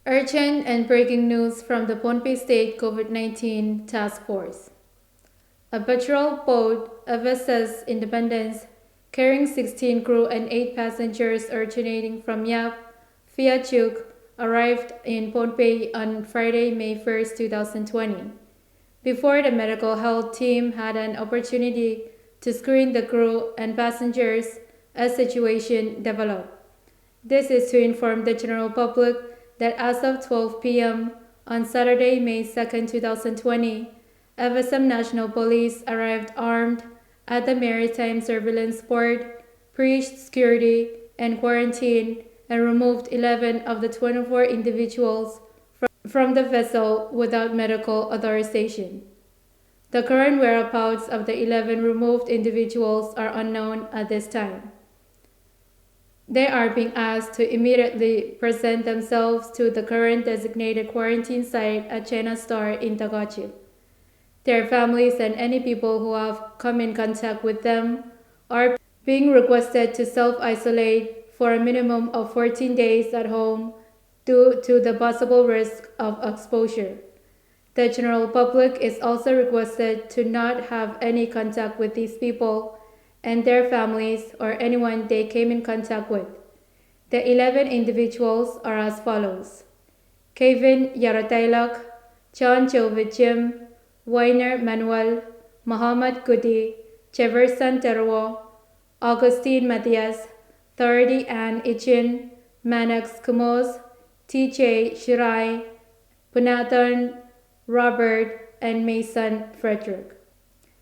Urgent and breaking news from the Pohnpei State COVID-19 Task Force. A patrol boat, FSS Independence, carrying 16 crew and 8 passengers originating from Yap via Chuuk, arrived in Pohnpei on Friday, May 1, 2020. Before the medical health team had an opportunity to screen the crew and passengers as situation developed. This is to inform the general public that as of 12 p.m. on Saturday, May 2, 2020, FSM National Police arrived armed at the Maritime Surveillance Port, breached security and quarantine, and removed 11 of the 24 individuals from the vessel without medical authorization. The current whereabouts of the 11 removed individuals are unknown at this time. They are being asked to immediately present themselves to the current designated quarantine site at China Star in Tagachil. Their families and any people who have come in contact with them are being requested to self-isolate for a minimum of 14 days at home due to the possible risk of exposure. The general public is also requested to not have any contact with these people and their families or anyone they came in contact with. The 11 individuals are as follows: Kevin Yarataylak, John Jovid Jim, Weiner Manuel, Muhammad Gudi, Jefferson Terwo, Augustine Matias, Thordy Ann Ichin, Manax Kumos, TJ Shirai, Punatan Robert, and Mason Frederick.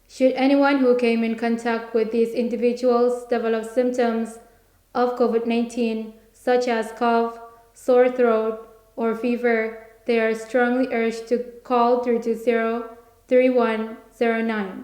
Should anyone who came in contact with these individuals develop symptoms of COVID-19, such as cough, sore throat, or fever, they are strongly urged to call 320-3109.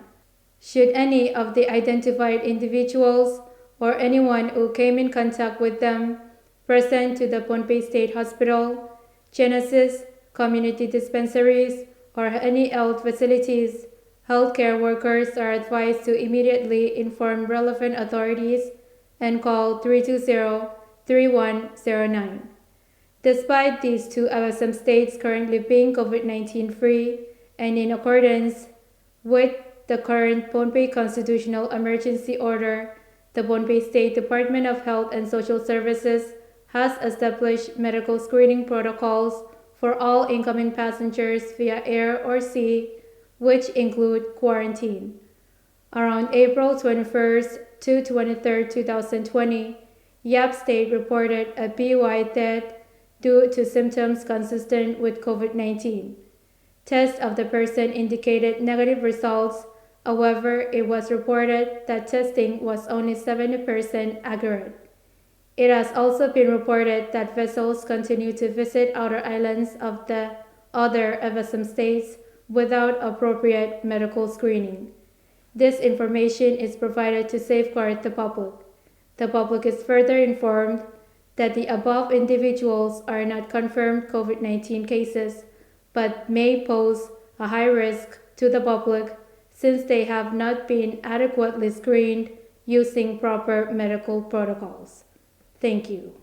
Should any of the identified individuals or anyone who came in contact with them present to the Pohnpei State Hospital, Genesis, community dispensaries, or any health facilities, healthcare workers are advised to immediately inform relevant authorities and call 320-3109. Despite these two FSM states currently being COVID-19 free and in accordance with the current Pohnpei Constitutional Emergency Order, the Pohnpei State Department of Health and Social Services has established medical screening protocols for all incoming passengers via air or sea, which include quarantine. Around April 21st to 23rd, 2020, Yap State reported a PY death due to symptoms consistent with COVID-19. Tests of the person indicated negative results. However, it was reported that testing was only 70% accurate. It has also been reported that vessels continue to visit outer islands of the other FSM states without appropriate medical screening. This information is provided to safeguard the public. The public is further informed that the above individuals are not confirmed COVID-19 cases, but may pose a high risk to the public since they have not been adequately screened using proper medical protocols. Thank you.